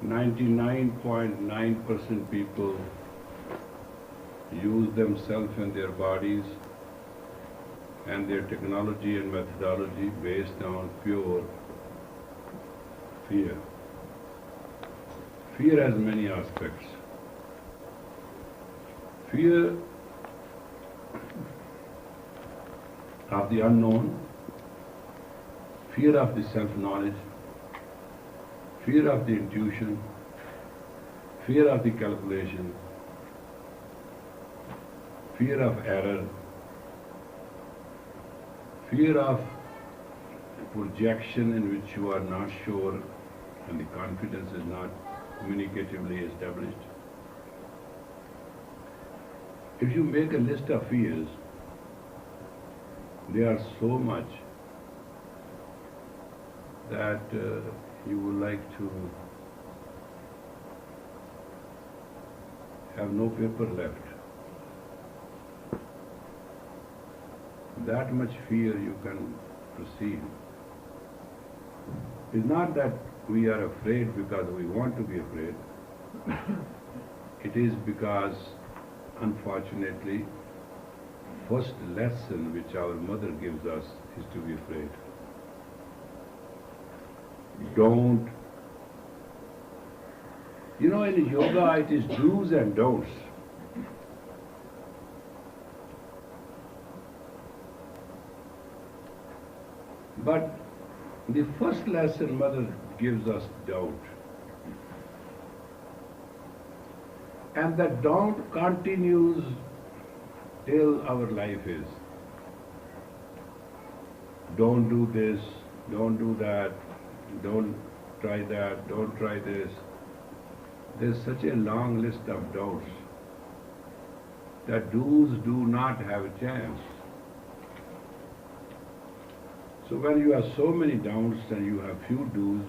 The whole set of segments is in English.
99.9% people use themselves and their bodies and their technology and methodology based on pure fear. Fear has many aspects. Fear of the unknown, fear of the self-knowledge, fear of the intuition, fear of the calculation, fear of error, fear of projection in which you are not sure and the confidence is not communicatively established. If you make a list of fears, they are so much that you would like to have no paper left. That much fear you can proceed. It's not that we are afraid because we want to be afraid. It is because, unfortunately, first lesson which our mother gives us is to be afraid. Don't. You know, in yoga it is do's and don'ts. But the first lesson mother gives us doubt. And that doubt continues till our life is. Don't do this, don't do that, don't try that, don't try this. There's such a long list of doubts that do's do not have a chance. So when you have so many doubts and you have few do's,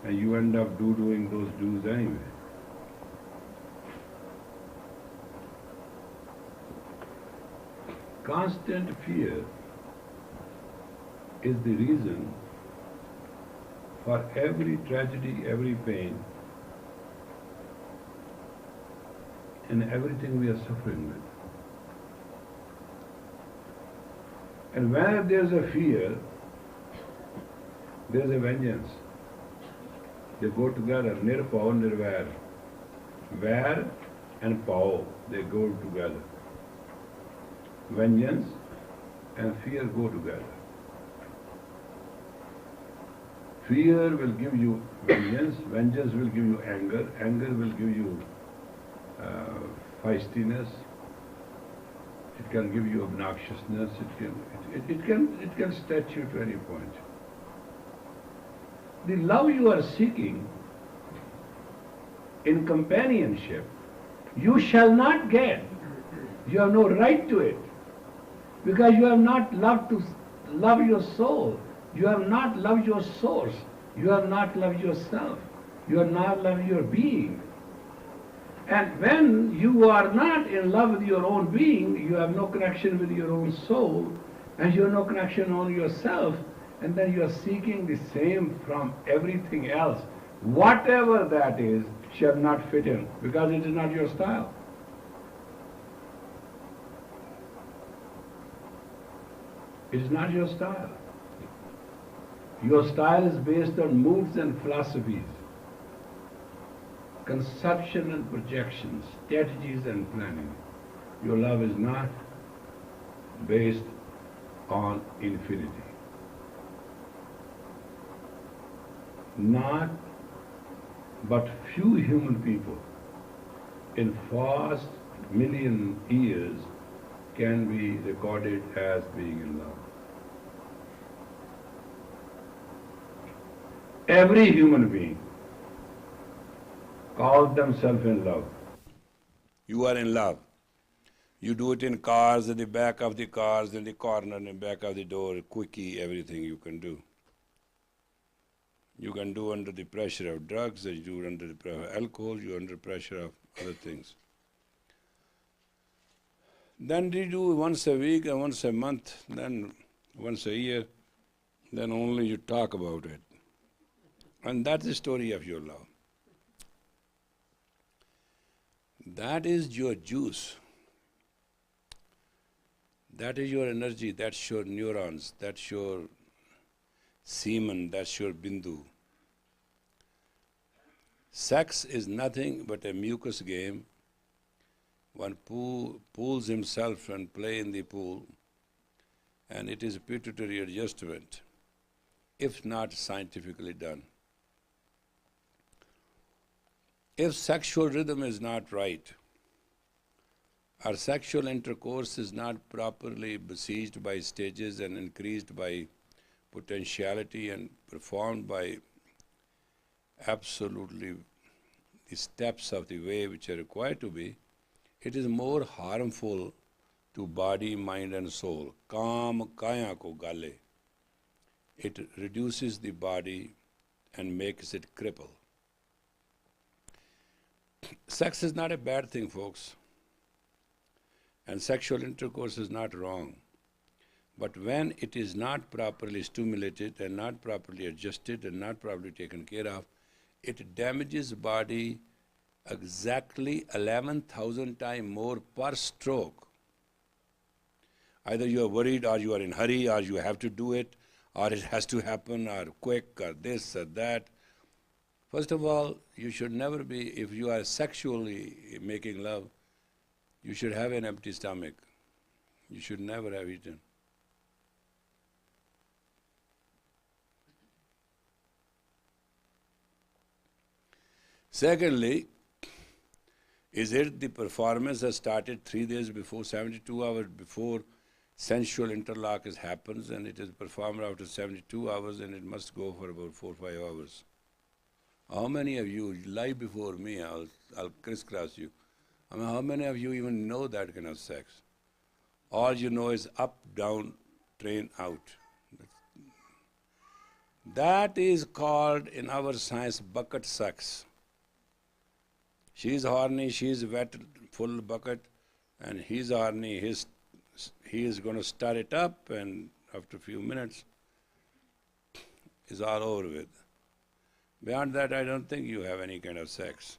and you end up doing those do's anyway. Constant fear is the reason for every tragedy, every pain, and everything we are suffering with. And where there's a fear, there's a vengeance. They go together, nirpao, nirvair. Vair and pao, they go together. Vengeance and fear go together. Fear will give you vengeance, vengeance will give you anger, anger will give you feistiness, it can give you obnoxiousness, it can stretch you to any point. The love you are seeking in companionship, you shall not get. You have no right to it. Because you have not loved to love your soul. You have not loved your source. You have not loved yourself. You have not loved your being. And when you are not in love with your own being, you have no connection with your own soul, and you have no connection on yourself, and then you are seeking the same from everything else. Whatever that is shall not fit in, because it is not your style. It is not your style. Your style is based on moods and philosophies, conception and projection, strategies and planning. Your love is not based on infinity. Not but few human people in vast million years can be recorded as being in love. Every human being calls themselves in love. You are in love. You do it in cars, at the back of the cars, in the corner, in the back of the door, quickie, everything you can do. You can do under the pressure of drugs, you do under the pressure of alcohol, you under pressure of other things. Then you do once a week and once a month, then once a year, then only you talk about it. And that's the story of your love. That is your juice. That is your energy, that's your neurons, that's your semen, that's your bindu. Sex is nothing but a mucus game. One pools himself and play in the pool, and it is a pituitary adjustment, if not scientifically done. If sexual rhythm is not right, our sexual intercourse is not properly besieged by stages and increased by potentiality and performed by absolutely the steps of the way which are required to be, it is more harmful to body, mind and soul. Kaam kaya ko gale. It reduces the body and makes it cripple. Sex is not a bad thing, folks. And sexual intercourse is not wrong. But when it is not properly stimulated and not properly adjusted and not properly taken care of, it damages body exactly 11,000 times more per stroke. Either you are worried or you are in hurry or you have to do it or it has to happen or quick or this or that. First of all, you should never be, if you are sexually making love, you should have an empty stomach. You should never have eaten. Secondly, is it the performance has started 3 days before, 72 hours before sensual interlock happens, and it is performed after 72 hours and it must go for about 4 or 5 hours. How many of you lie before me? I'll crisscross you. I mean, how many of you even know that kind of sex? All you know is up, down, train, out. That is called in our science bucket sex. She is horny, she is wet, full bucket, and he's horny, he is going to stir it up, and after a few minutes, it's all over with. Beyond that, I don't think you have any kind of sex.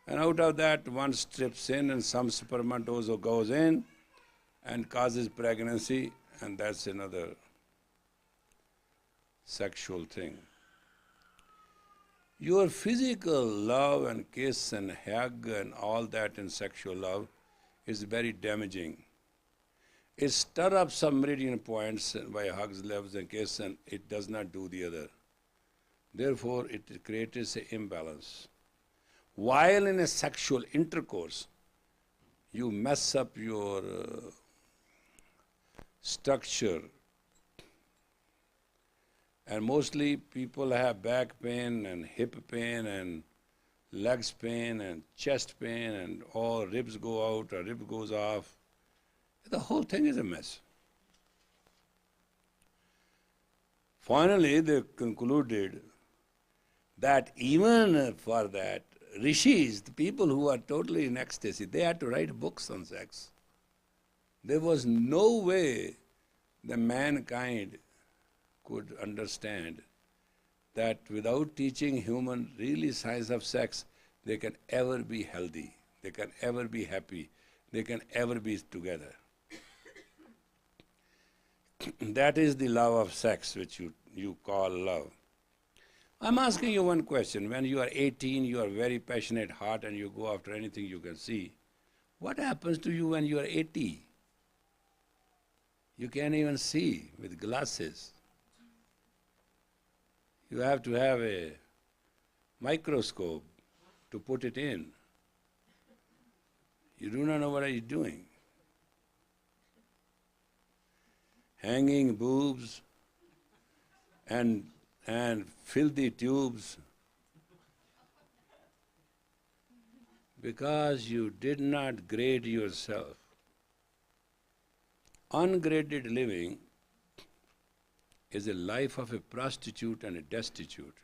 And out of that, one strips in and some spermatozoa goes in and causes pregnancy, and that's another sexual thing. Your physical love and kiss and hug and all that in sexual love is very damaging. It stirs up some meridian points by hugs, loves and kiss, and it does not do the other. Therefore, it creates an imbalance. While in a sexual intercourse, you mess up your structure. And mostly people have back pain and hip pain and legs pain and chest pain and all ribs go out or rib goes off. The whole thing is a mess. Finally, they concluded that even for that, rishis, the people who are totally in ecstasy, they had to write books on sex. There was no way the mankind could understand that without teaching human really science of sex, they can ever be healthy, they can ever be happy, they can ever be together. That is the love of sex which you call love. I'm asking you one question. When you are 18, you are very passionate heart and you go after anything you can see. What happens to you when you are 80? You can't even see with glasses. You have to have a microscope to put it in. You do not know what are you doing. Hanging boobs and filthy tubes because you did not grade yourself. Ungraded living is a life of a prostitute and a destitute.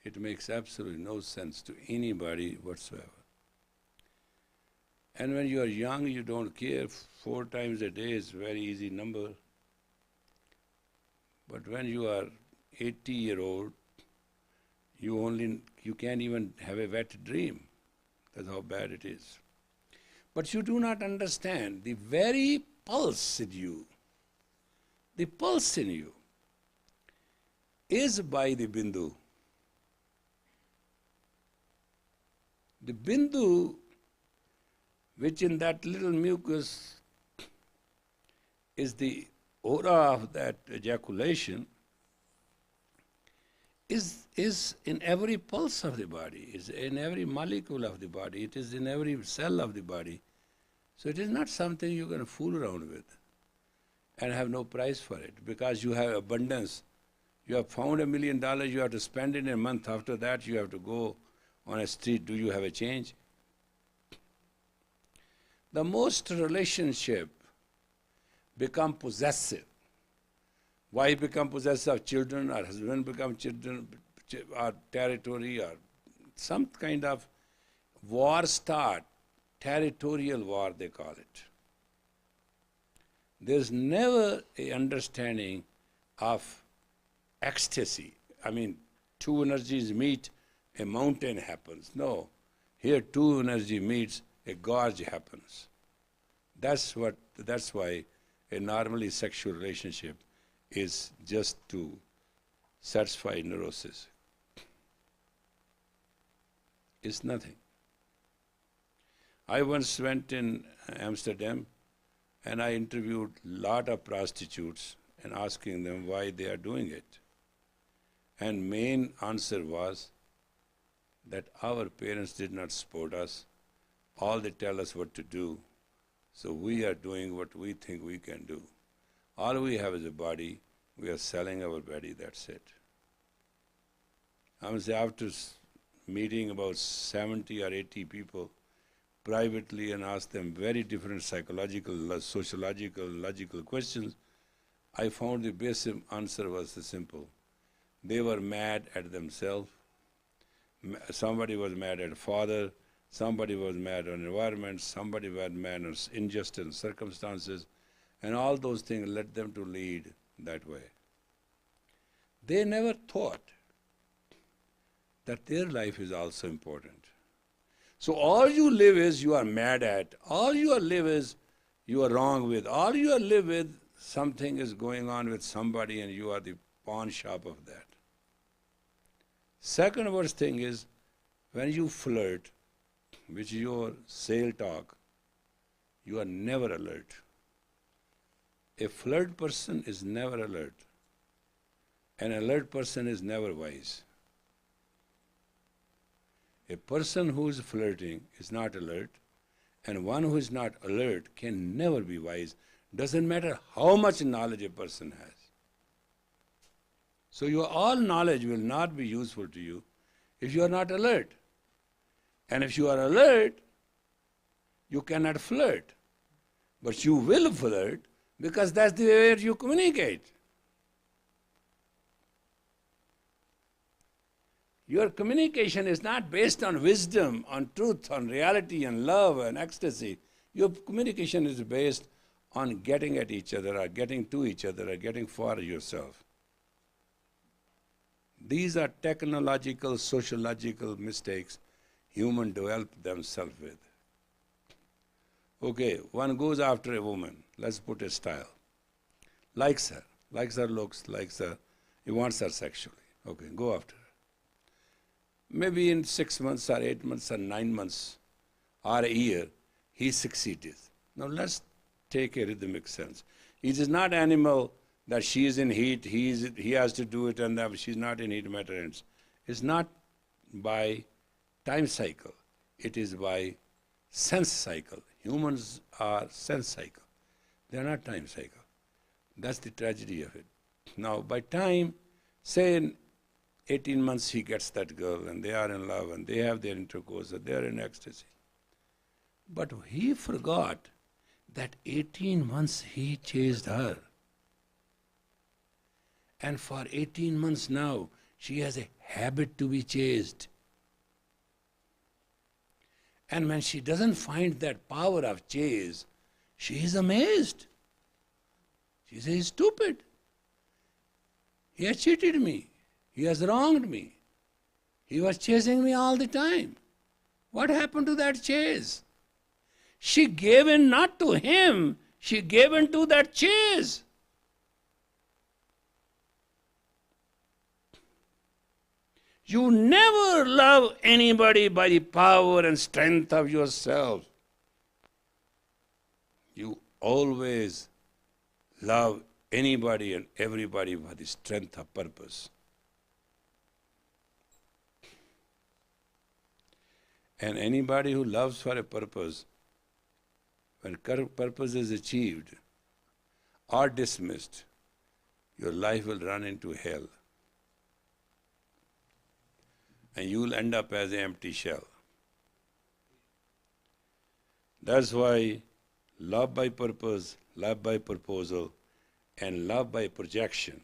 It makes absolutely no sense to anybody whatsoever. And when you are young, you don't care. 4 times a day is a very easy number. But when you are 80-year-old, you can't even have a wet dream. That's how bad it is. But you do not understand the very pulse in you. The pulse in you is by the bindu. The bindu, which in that little mucus is the aura of that ejaculation, is in every pulse of the body, is in every molecule of the body, it is in every cell of the body. So it is not something you're going to fool around with and have no price for it, because you have abundance. You have found $1 million, you have to spend it in a month. After that, you have to go on a street. Do you have a change? The most relationship become possessive. Wife become possessive of children, or husband become children, or territory, or some kind of war start. Territorial war, they call it. There's never an understanding of ecstasy. I mean, two energies meet, a mountain happens. No, here two energy meets, a gorge happens. That's why a normally sexual relationship is just to satisfy neurosis. It's nothing. I once went in Amsterdam and I interviewed a lot of prostitutes and asking them why they are doing it. And main answer was that our parents did not support us. All they tell us what to do. So we are doing what we think we can do. All we have is a body. We are selling our body, that's it. I must say, after meeting about 70 or 80 people privately and asked them very different psychological, sociological, logical questions, I found the basic answer was simple. They were mad at themselves. Somebody was mad at father, somebody was mad on environment, somebody was mad on injustice circumstances, and all those things led them to lead that way. They never thought that their life is also important. So all you live is you are mad at, all you live is you are wrong with, all you live with something is going on with somebody and you are the pawn shop of that. Second worst thing is when you flirt, which is your sale talk, you are never alert. A flirt person is never alert. An alert person is never wise. A person who is flirting is not alert, and one who is not alert can never be wise. Doesn't matter how much knowledge a person has. So your all knowledge will not be useful to you if you are not alert. And if you are alert, you cannot flirt. But you will flirt because that's the way you communicate. Your communication is not based on wisdom, on truth, on reality and love and ecstasy. Your communication is based on getting at each other or getting to each other or getting for yourself. These are technological, sociological mistakes humans develop themselves with. Okay, one goes after a woman, let's put a style. Likes her looks, likes her, he wants her sexually. Okay, go after her. Maybe in 6 months or 8 months or 9 months or a year, he succeeded. Now let's take a rhythmic sense. It is not animal that she is in heat, he has to do it, and that she's not in heat, matter ends. It's not by time cycle. It is by sense cycle. Humans are sense cycle. They are not time cycle. That's the tragedy of it. Now, by time, say in 18 months he gets that girl and they are in love and they have their intercourse and they are in ecstasy. But he forgot that 18 months he chased her. And for 18 months now, she has a habit to be chased. And when she doesn't find that power of chase, she is amazed. She says, stupid. He has cheated me. He has wronged me. He was chasing me all the time. What happened to that chase? She gave in not to him, she gave in to that chase. You never love anybody by the power and strength of yourself. You always love anybody and everybody by the strength of purpose. And anybody who loves for a purpose, when purpose is achieved or dismissed, your life will run into hell. And you will end up as an empty shell. That's why love by purpose, love by proposal, and love by projection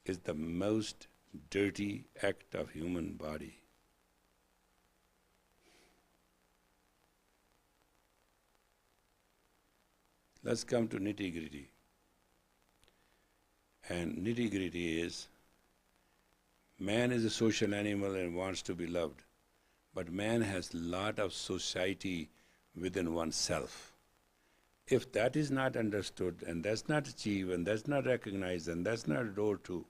is the most dirty act of human body. Let's come to nitty-gritty. And nitty-gritty is, man is a social animal and wants to be loved. But man has a lot of society within oneself. If that is not understood, and that's not achieved, and that's not recognized, and that's not adored to,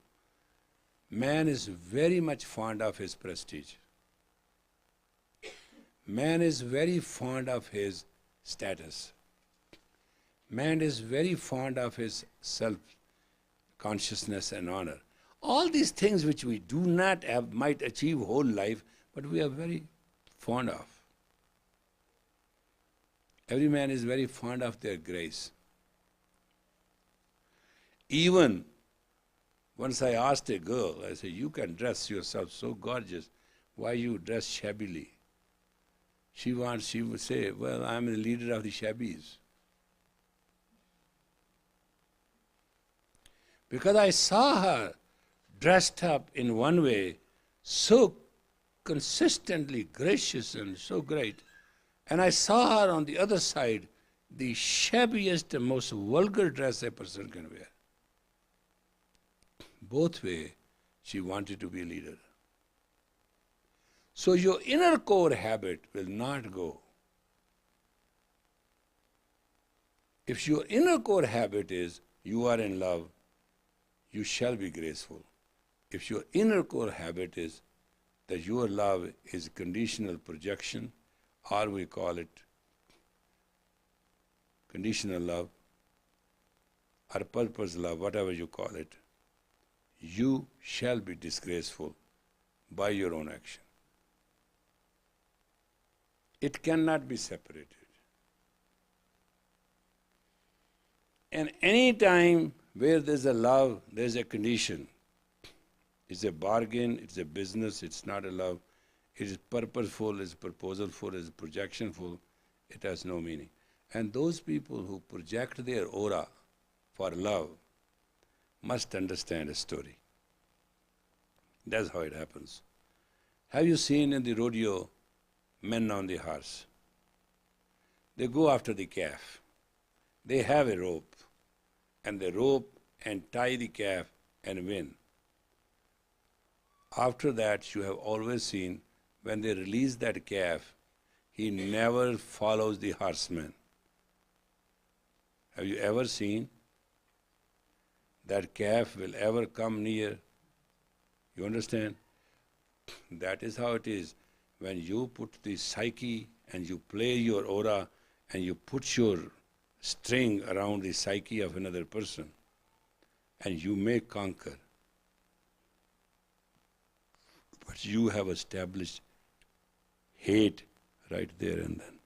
man is very much fond of his prestige. Man is very fond of his status. Man is very fond of his self-consciousness and honor. All these things which we do not have, might achieve whole life, but we are very fond of. Every man is very fond of their grace. Even once I asked a girl, I said, you can dress yourself so gorgeous, why you dress shabbily? She would say, well, I'm the leader of the shabbies. Because I saw her dressed up in one way, so consistently gracious and so great. And I saw her on the other side, the shabbiest and most vulgar dress a person can wear. Both ways, she wanted to be a leader. So your inner core habit will not go. If your inner core habit is, you are in love, you shall be graceful. If your inner core habit is that your love is conditional projection, or we call it conditional love, or purpose love, whatever you call it, you shall be disgraceful by your own action. It cannot be separated. And any time where there's a love, there's a condition. It's a bargain, it's a business, it's not a love. It is purposeful, it's proposalful, it's projectionful, it has no meaning. And those people who project their aura for love must understand a story. That's how it happens. Have you seen in the rodeo men on the horse? They go after the calf. They have a rope, and they rope and tie the calf and win. After that, you have always seen when they release that calf, he never follows the horseman. Have you ever seen that calf will ever come near? You understand? That is how it is. When you put the psyche and you play your aura and you put your string around the psyche of another person, and you may conquer. But you have established hate right there and then.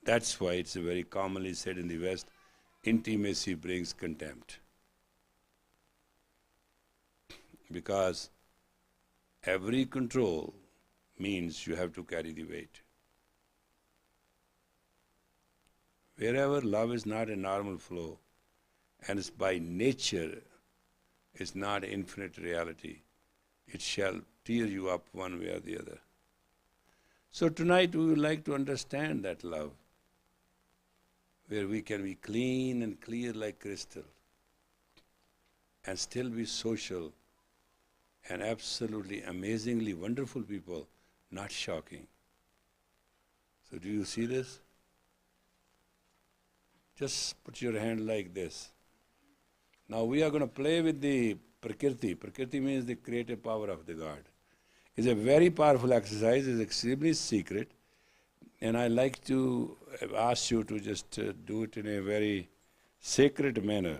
That's why it's very commonly said in the West, intimacy brings contempt. Because every control means you have to carry the weight. Wherever love is not a normal flow, and it's by nature is not infinite reality, it shall tear you up one way or the other. So tonight we would like to understand that love, where we can be clean and clear like crystal. and still be social and absolutely amazingly wonderful people, not shocking. So do you see this? Just put your hand like this. Now we are going to play with the Prakriti. Prakriti means the creative power of the God. It's a very powerful exercise, it's extremely secret, and I like to ask you to just do it in a very sacred manner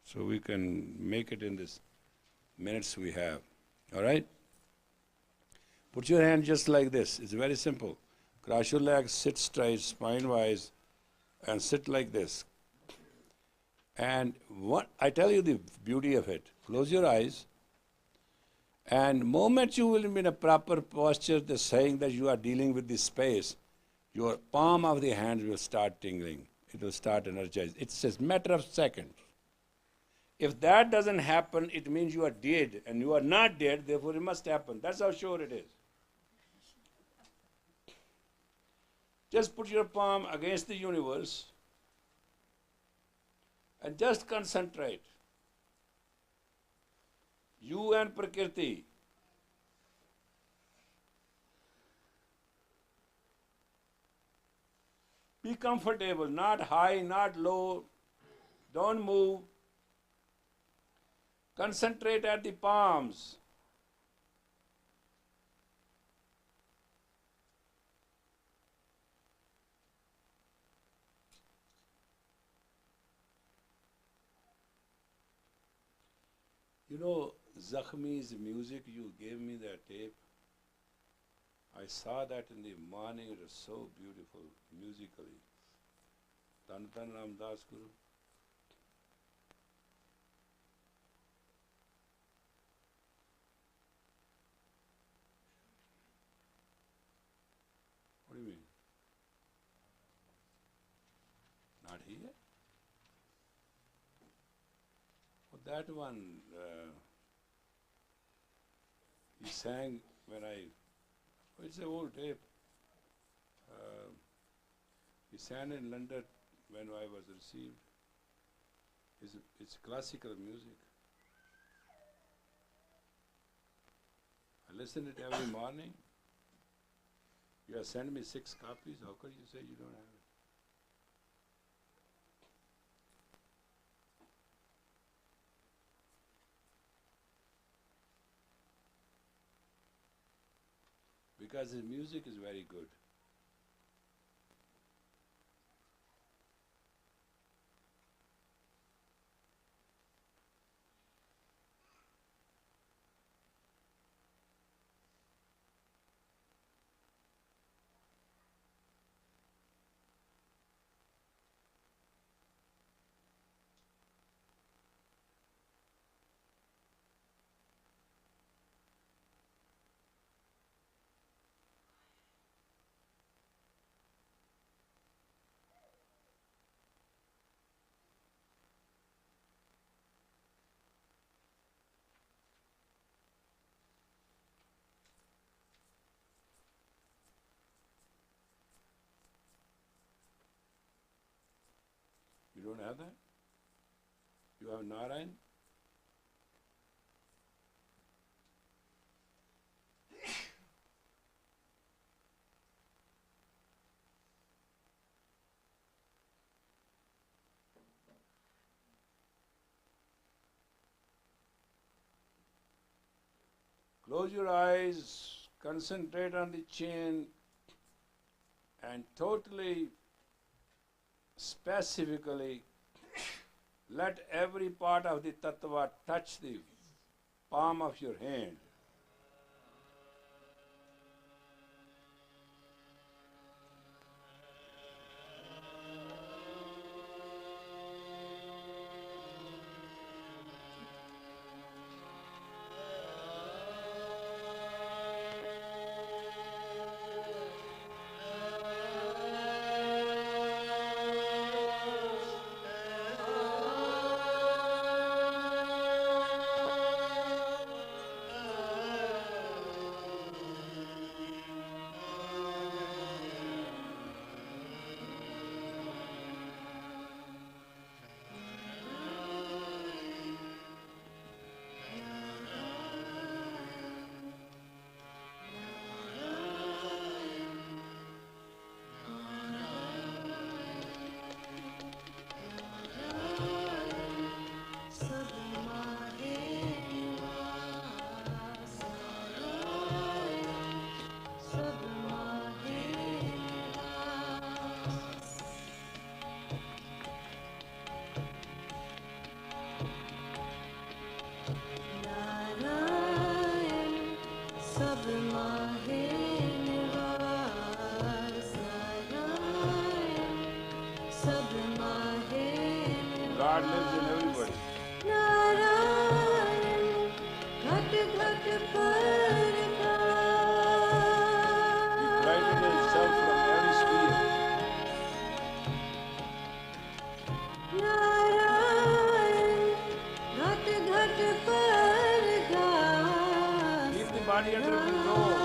so we can make it in this minutes we have. All right? Put your hand just like this. It's very simple. Cross your legs, sit straight, spine-wise, and sit like this. And what I tell you the beauty of it. Close your eyes, and moment you will be in a proper posture, the saying that you are dealing with this space, your palm of the hand will start tingling. It will start energized. It's a matter of seconds. If that doesn't happen, it means you are dead, and you are not dead, therefore it must happen. That's how sure it is. Just put your palm against the universe and just concentrate. You and Prakriti. Be comfortable, not high, not low. Don't move. Concentrate at the palms. You know, Zakhmi's music, you gave me that tape. I saw that in the morning, it was so beautiful musically. Tan Tan Ramdas Guru. What do you mean? Not here? Oh, that one, he sang when it's an old tape. He sang in London when I was received. It's classical music. I listen it every morning. You have sent me 6 copies. How could you say you don't have it? Because his music is very good. You don't have that? You have Narayan? Close your eyes, concentrate on the chin, and totally, specifically, let every part of the tattva touch the palm of your hand. God lives in everybody. He created himself from every sphere. Keep the body under control.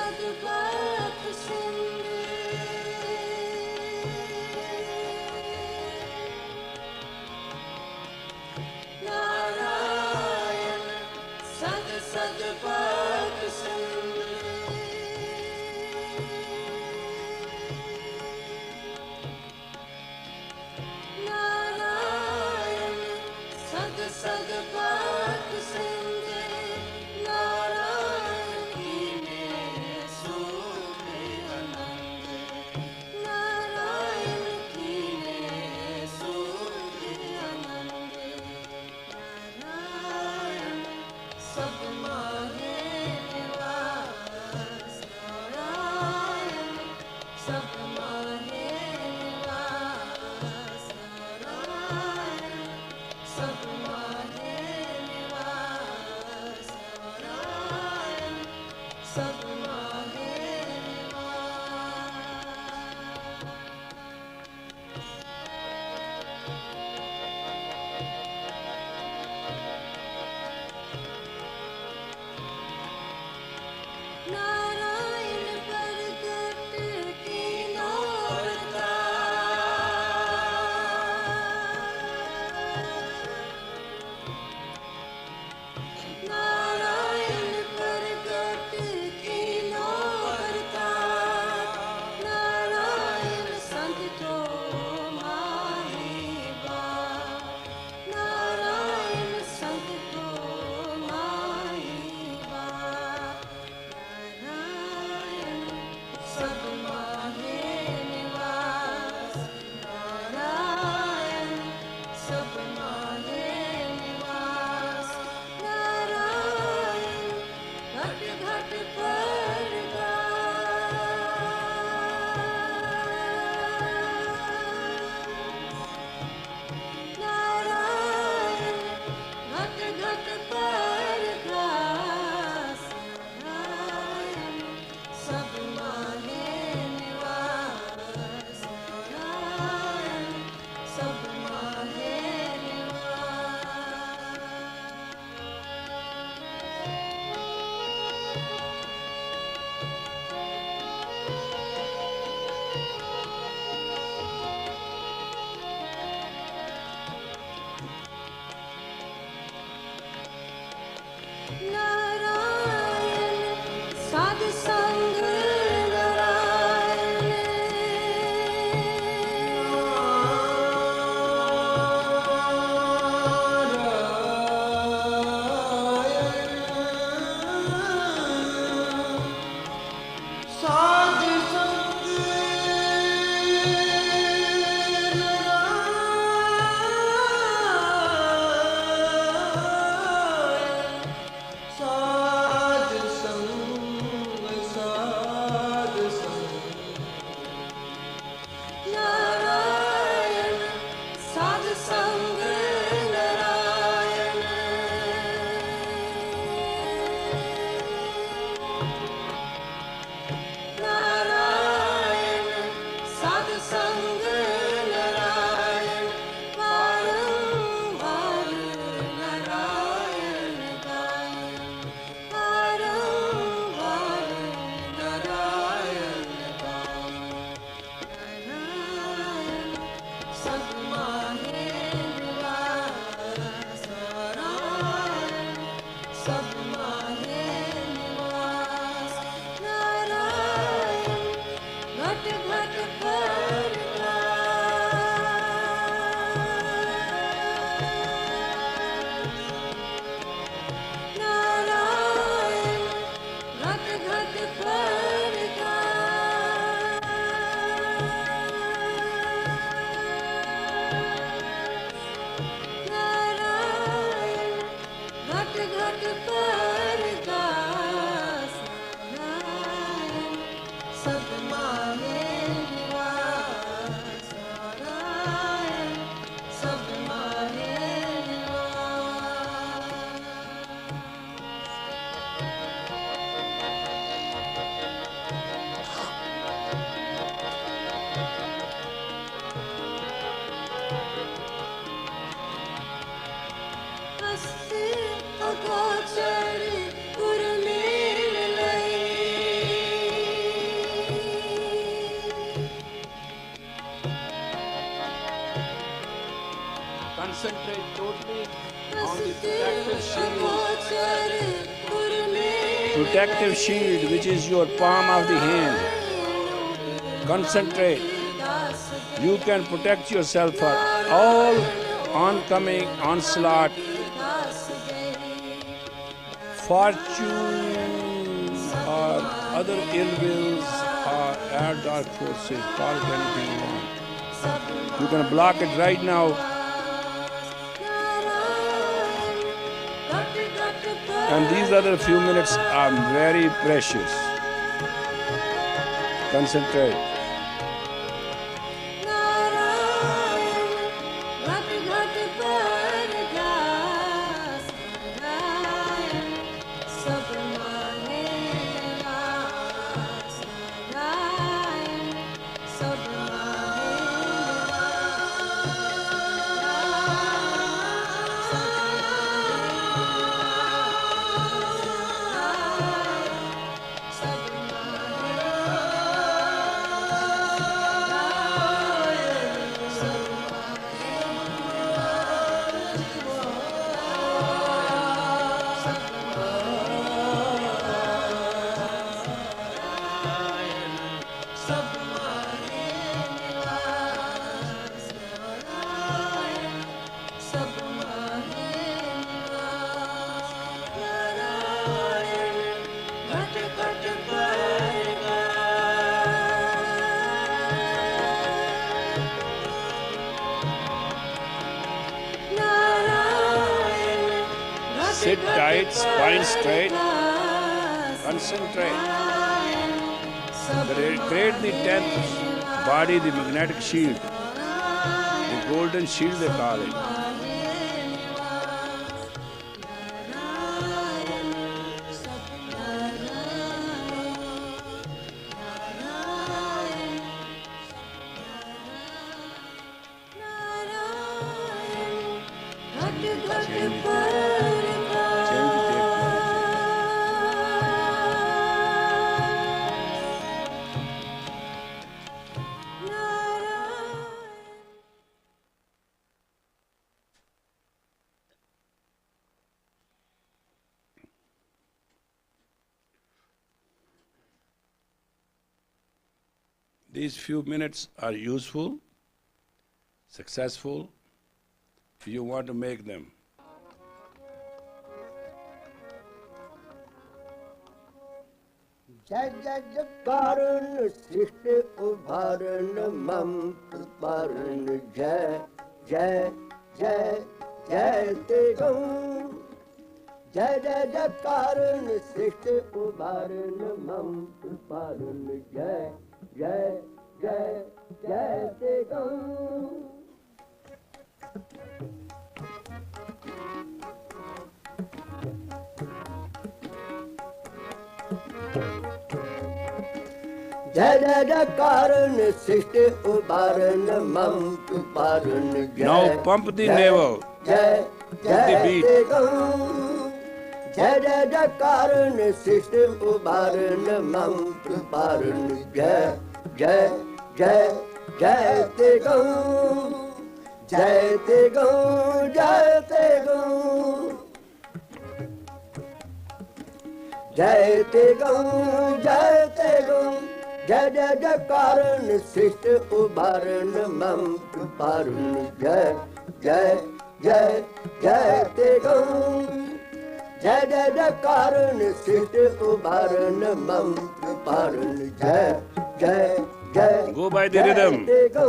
सदपथ Singh Narayan सद सदपथ सिंह नारायण सद सदपथ सिंह नारायण की मेरे सूखे अना Concentrate totally on the protective shield. Protective shield, which is your palm of the hand. Concentrate. You can protect yourself for all oncoming onslaught, fortune, or other ill wills, or air dark forces, call it anything you want. You can block it right now. And these other few minutes are very precious. Concentrate. Sit tight, spine straight, concentrate. Create the 10th body, the magnetic shield, the golden shield they call it. These few minutes are useful, successful, if you want to make them. जय जय कारण सृष्टि उभारण मम पारण जय जय जय जय ते गौ जय जय जय कारण सृष्टि उभारण मम पारण जय जय जय जय ते गौ जय जय जय कारण सृष्टि उभारण मम पारण Now pump the navel. जय जय ते गौ जय जय जय कारण सृष्टि उभारण मम पारण जय जय जय जय ते गौ जय ते गौ जय ते गौ जय ते गौ जय ते गौ जय जय जय कारण सृष्टि उभारण मम पारण जय जय जय जय ते गौ जय जय जय कारण सृष्टि उभारण मम पारण जय जय जय Go by the rhythm. ते गौ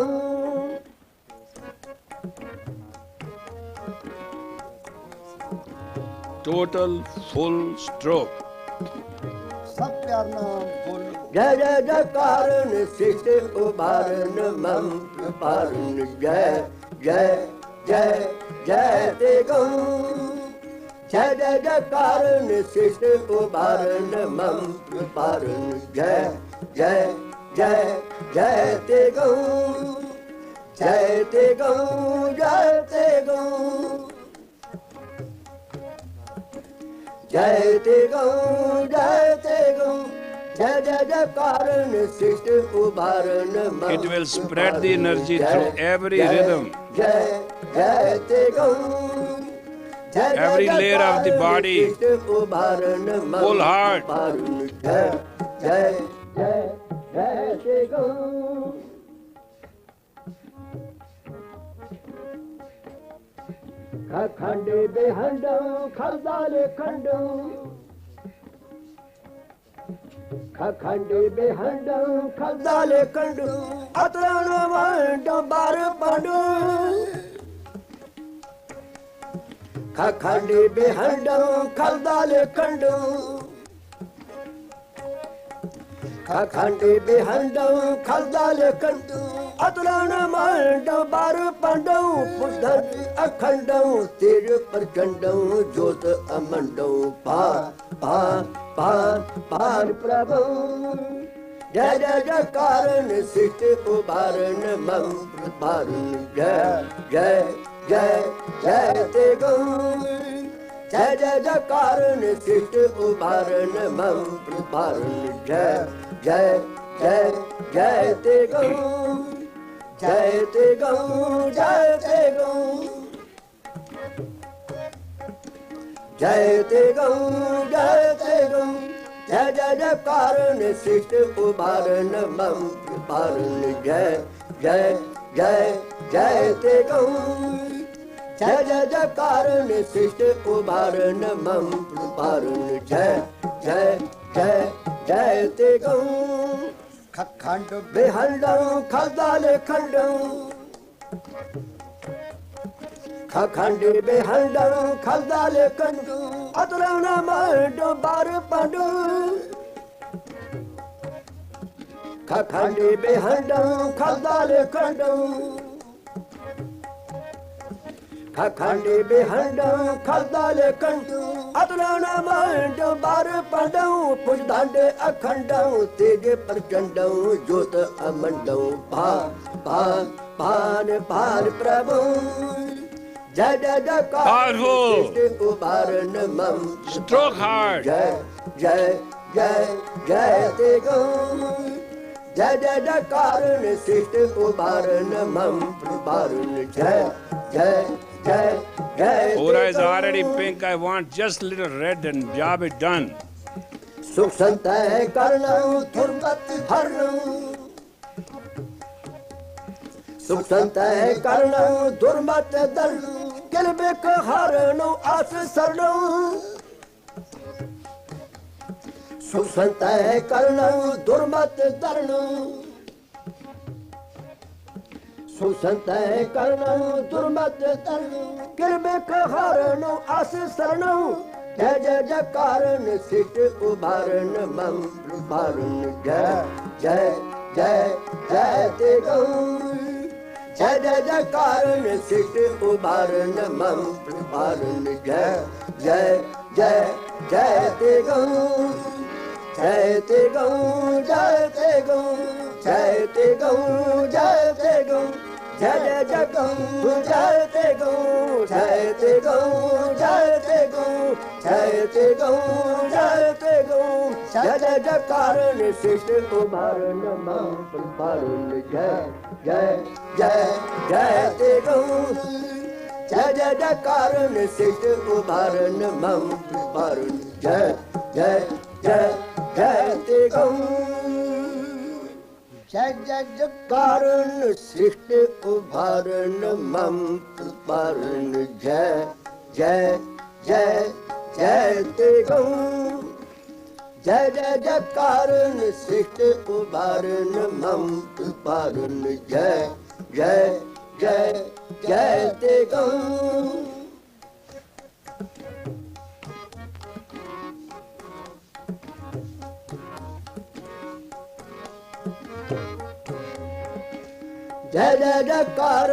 Total full stroke. सब प्यार नाम बोलो जय जय जय कारण सृष्टि उभारण मम पारण जय जय जय जय ते गौ जय जय जय कारण सृष्टि उभारण मम पारण जय जय जय जय ते गौ जय ते गौ जय ते गौ जय ते गौ जय ते गौ जय जय जयकार सृष्टि उबारण मंत्र It will spread the energy through every rhythm, जय जय ते गौर जय every layer of the body, उबारण whole heart. जय जय जय जय ते गौर खंडे बेहंडो खलदाले खंडो खंडे बेहंडो खलदाले खंडो अतरण वांडो बार पांडो खंडे बेहंडो खलदाले खंडो खंडे बेहंडो खलदाले खंडो अतुलन मांडो बार पांडो पुष्धर अखंडो तेज प्रचंडो ज्योत अमंडो पार प्रभु जय जय जयकार सृष्टि उबारण मंत्र पारण जय जय जय जय ते गौर जय जय जयकार सृष्टि उबारण मंत्र पारण जय जय जय जय ते गौर जय ते गौर जय ते गौर जय ते गौर जय ते गौर जय जय जयकार सृष्टि उबारण मंत्र पारण जय जय जय जय ते गौर जय जय जयकार सृष्टि उबारण मंत्र पारण जय जय जय जय ते गौर खंड बेहंडो खलदाले खंडो खंड बेहंडो खलदाले खंडो अतरण मांडो बार पांडो खंड बेहंडो खलदाले खंडो खंड बेहंडो खलदाले खंडो अतरण मांडो बार पांडो पुष्दांड अखंडो तेज प्रचंडो ज्योत अमंडो पान प्रभु जय जय जयकार उबारण मंत्र stroke hard. जय जय जय जय ते गौर जय जय जयकार सृष्टि उबारण मंत्र पारण जय जय जय जय Aura is already pink. I want just little red and job is done. सुख संतय करणं दुर्मत हरणं सुख संतय करणं दुर्मत दरणं किलबिक हरणं आस सरणं सुख संतय करणं दुर्मत दरणं सुख संतय करणं दुर्मत दरणं किलबिक हरणं आस सरणं जय जय जयकार सृष्टि उबारण मंत्र पारण जय जय जय जय ते गौर जय जय जयकार सृष्टि उबारण मंत्र पारण जय जय जय जय ते गौर जय ते गौर जय ते गौर जय ते गौर जय ते गौर जय जय जय गौर जय ते गौर जय ते गौर जय ते गौर जय ते गौर जय ते गौर जय जय जयकार सृष्टि उबारण मंत्र पारण जय जय जय जय ते गौर जय जय जयकार सृष्टि उबारण मंत्र पारण जय जय जय जय ते गौर जय जय जयकार सृष्टि उबारण मंत्र पारण जय जय जय जय ते गौर जय जय जयकार सृष्टि उबारण मंत्र पारण जय जय जय जय ते गौर जय जय जयकार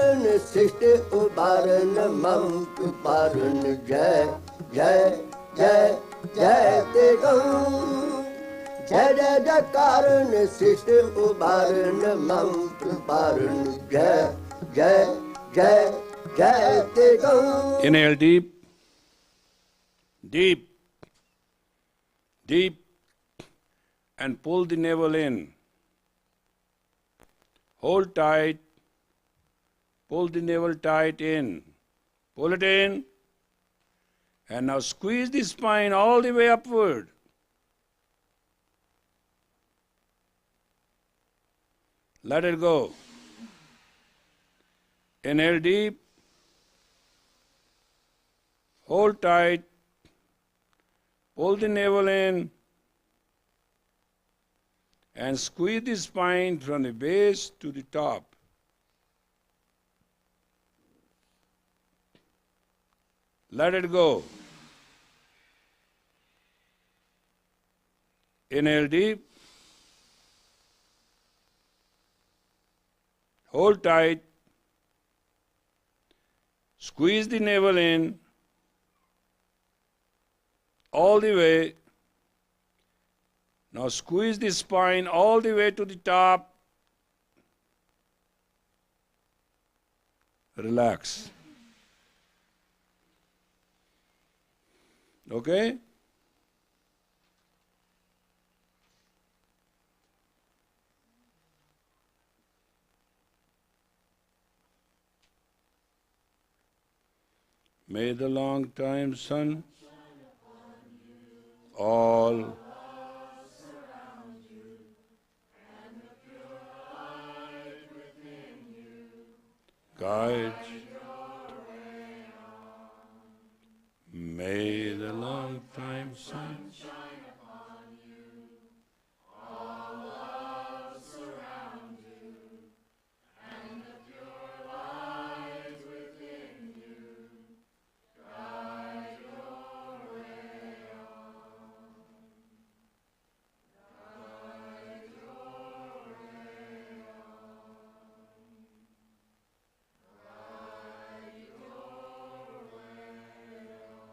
सृष्टि उबारण मंत्र पारण जय जय जय जय ते गौर जय जय जयकार सृष्टि उबारण मंत्र पारण जय जय जय जय ते गौर Inhale deep, deep, deep. and pull the navel in. Hold tight, pull the navel tight in. Pull it in. And now squeeze the spine all the way upward. Let it go. Inhale deep. Hold tight. Pull the navel in. And squeeze the spine from the base to the top. Let it go. Inhale deep. Hold tight. Squeeze the navel in all the way. Now squeeze the spine all the way to the top. Relax. Okay? May the long time sun all guide. May the long time sun shine upon you, all love surround you, and the pure light within you guide your way on. Guide your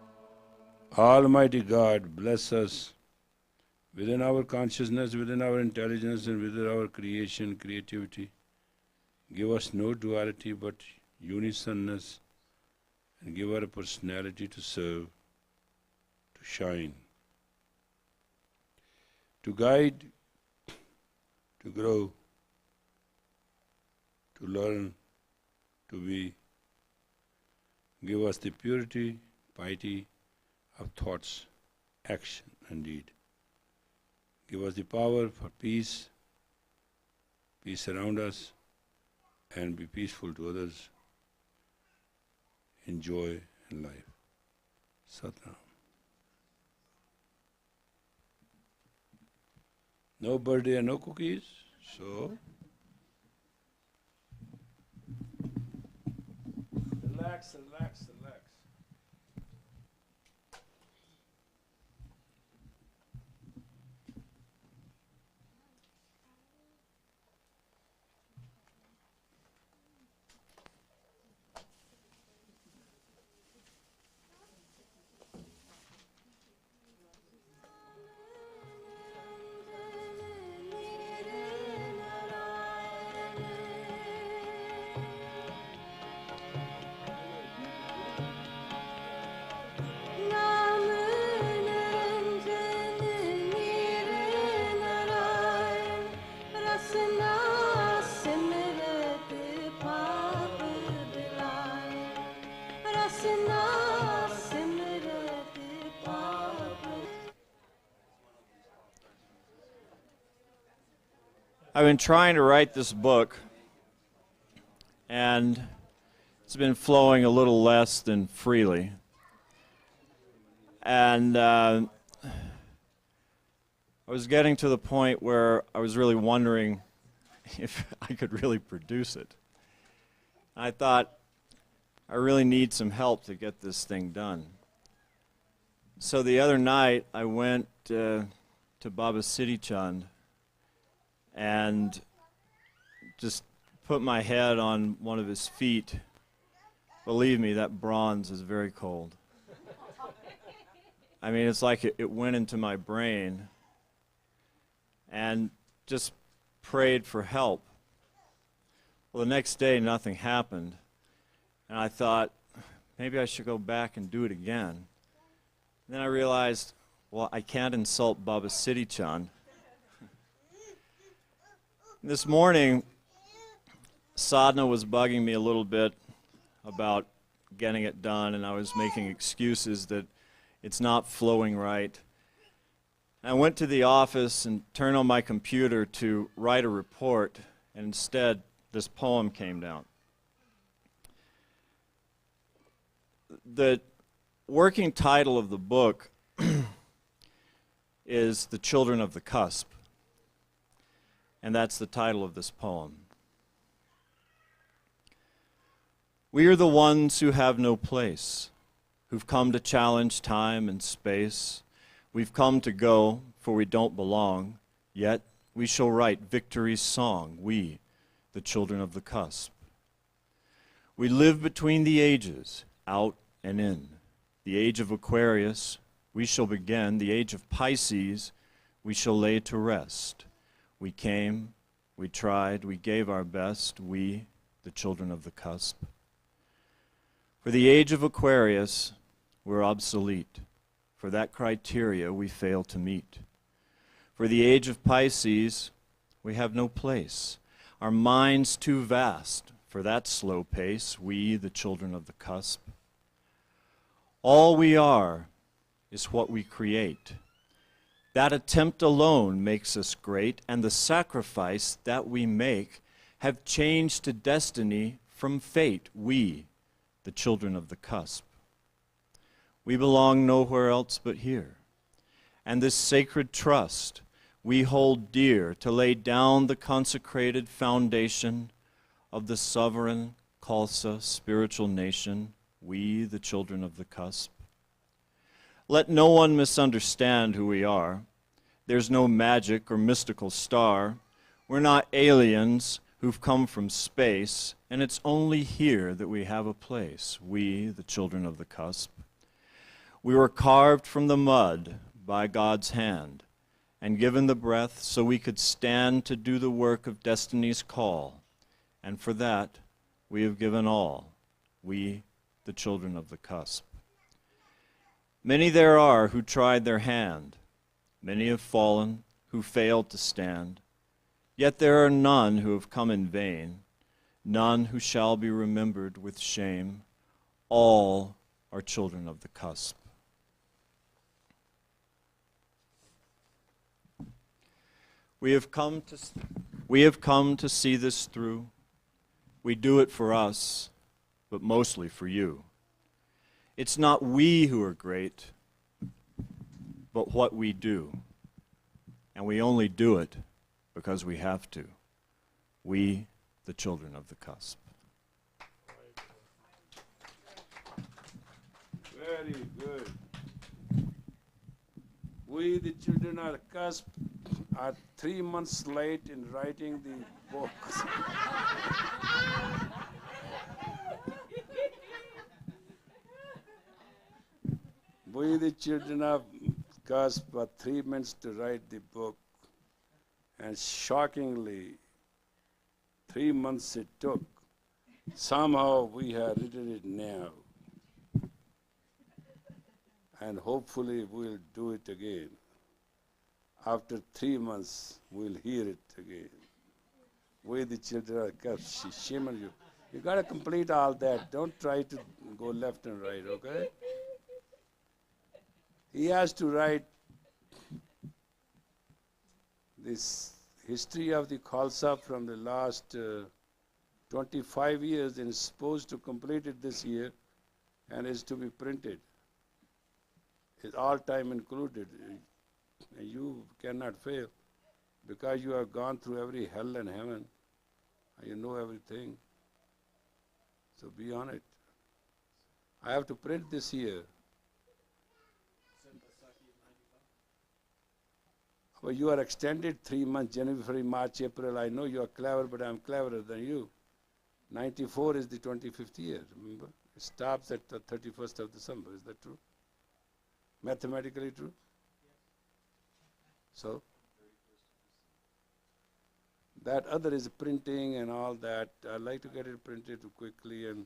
way on. Almighty God, bless us within our consciousness, within our intelligence, and within our creation, creativity. Give us no duality but unisonness, and give our personality to serve, to shine, to guide, to grow, to learn, to be. Give us the purity, piety, of thoughts, action and deed. Give us the power for peace, peace around us, and be peaceful to others, in joy and life. Satnam. No birthday and no cookies, so relax, relax, relax. I've been trying to write this book, and it's been flowing a little less than freely. And I was getting to the point where I was really wondering if I could really produce it. I thought, I really need some help to get this thing done. So the other night, I went to Baba Siddhi Chand and just put my head on one of his feet. Believe me, that bronze is very cold. I mean, it's like it went into my brain, and just prayed for help. Well, the next day, nothing happened, and I thought, maybe I should go back and do it again. And then I realized, well, I can't insult Baba Siddhi Chand. This morning, sadhana was bugging me a little bit about getting it done, and I was making excuses that it's not flowing right. I went to the office and turned on my computer to write a report, and instead this poem came down. The working title of the book is The Children of the Cusp, and that's the title of this poem. We are the ones who have no place, who've come to challenge time and space. We've come to go, for we don't belong, yet we shall write victory's song, we, the children of the cusp. We live between the ages, out and in. The age of Aquarius, we shall begin. The age of Pisces, we shall lay to rest. We came, we tried, we gave our best, we, the children of the cusp. For the age of Aquarius, we're obsolete. For that criteria, we fail to meet. For the age of Pisces, we have no place. Our minds too vast for that slow pace, we, the children of the cusp. All we are is what we create. That attempt alone makes us great, and the sacrifice that we make have changed to destiny from fate, we, the children of the cusp. We belong nowhere else but here. And this sacred trust we hold dear to lay down the consecrated foundation of the sovereign Khalsa spiritual nation, we, the children of the cusp. Let no one misunderstand who we are. There's no magic or mystical star. We're not aliens who've come from space, and it's only here that we have a place, we, the children of the cusp. We were carved from the mud by God's hand and given the breath so we could stand to do the work of destiny's call, and for that we have given all, we, the children of the cusp. Many there are who tried their hand, many have fallen, who failed to stand. Yet there are none who have come in vain, none who shall be remembered with shame. All are children of the cusp. We have come to see this through. We do it for us, but mostly for you. It's not we who are great, but what we do. And we only do it because we have to. We, the children of the cusp. Very good. We, the children of the cusp, are 3 months late in writing the book. We, the children of cusp, are 3 months to write the book. And shockingly, 3 months it took. Somehow we have written it now. And hopefully we'll do it again. After 3 months, we'll hear it again. We, the children of cusp, shame on you. You got to complete all that. Don't try to go left and right, okay? He has to write this history of the Khalsa from the last 25 years, and is supposed to complete it this year, and is to be printed. It's all time included. And you cannot fail because you have gone through every hell and heaven, and you know everything. So be on it. I have to print this year. Well, you are extended 3 months, January, February, March, April. I know you are clever, but I'm cleverer than you. 94 is the 25th year, remember? It stops at the 31st of December. Is that true? Mathematically true? So? That other is printing and all that. I like to get it printed quickly, and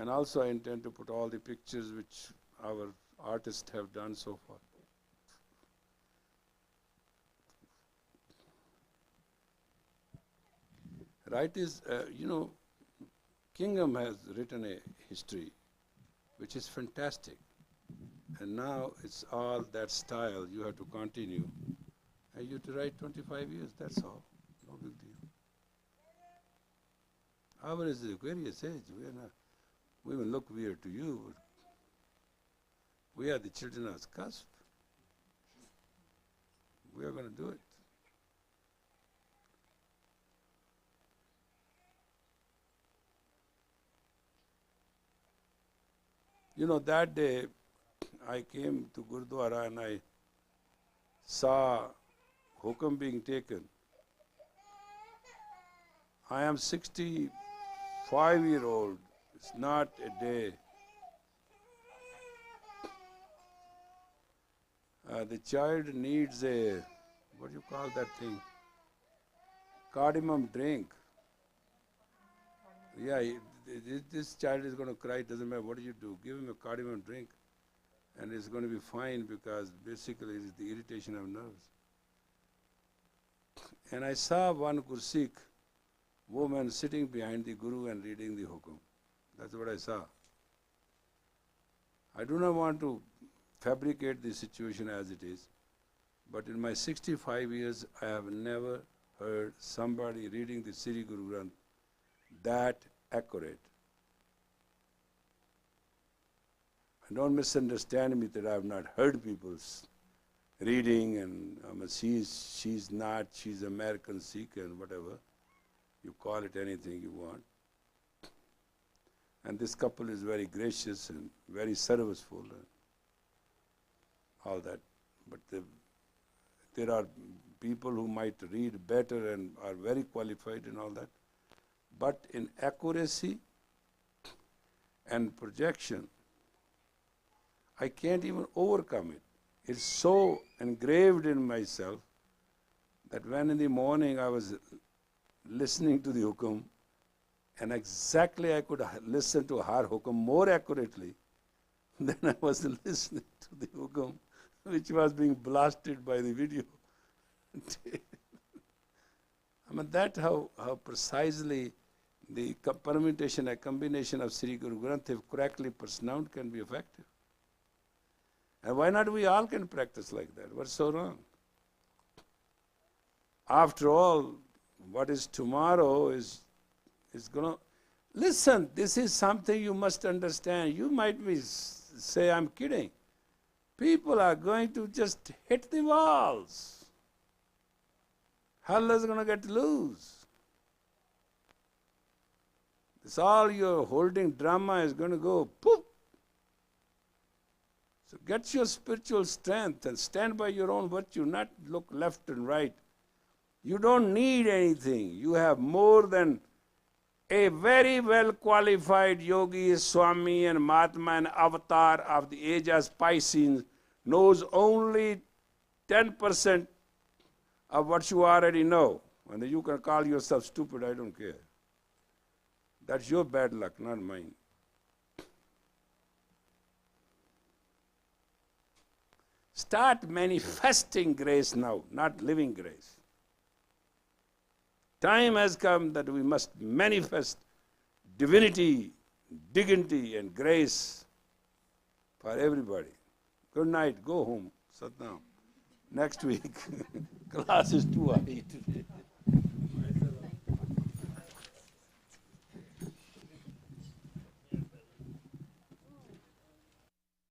also I intend to put all the pictures which our artists have done so far. Right is, Kingham has written a history which is fantastic. And now it's all that style you have to continue. And you have to write 25 years, that's all. No big deal. Ours is the Aquarius age. We will look weird to you, but we are the children of cusp. We are going to do it. That day I came to Gurdwara and I saw Hukam being taken. I am 65-year-old. It's not a day. The child needs a, what do you call that thing? Cardamom drink. Yeah, this child is going to cry, it doesn't matter what you do. Give him a cardamom drink and it's going to be fine because basically it's the irritation of nerves. And I saw one Gursikh woman sitting behind the Guru and reading the Hukum. That's what I saw. I do not want to fabricate the situation as it is, but in my 65 years I have never heard somebody reading the Sri Guru Granth that accurate. And don't misunderstand me that I have not heard people's reading and she's American Sikh and whatever. You call it anything you want. And this couple is very gracious and very serviceful and all that. But there are people who might read better and are very qualified and all that. But in accuracy and projection, I can't even overcome it. It's so engraved in myself that when in the morning I was listening to the Hukum, and exactly I could listen to her Hukum more accurately than I was listening to the Hukum, which was being blasted by the video. That's how precisely the permutation, a combination of Sri Guru Granth, if correctly pronounced, can be effective. And why not we all can practice like that? What's so wrong? After all, what is tomorrow is going to... Listen, this is something you must understand. You might say I'm kidding. People are going to just hit the walls. Hell is going to get loose. This all your holding drama is going to go poof. So get your spiritual strength and stand by your own virtue, not look left and right. You don't need anything. You have more than a very well qualified yogi, Swami and Mahatma and avatar of the age as Pisces knows only 10% of what you already know. And you can call yourself stupid, I don't care. That's your bad luck, not mine. Start manifesting grace now, not living grace. Time has come that we must manifest divinity, dignity, and grace for everybody. Good night. Go home. Satnam. Next week. Class is too high today.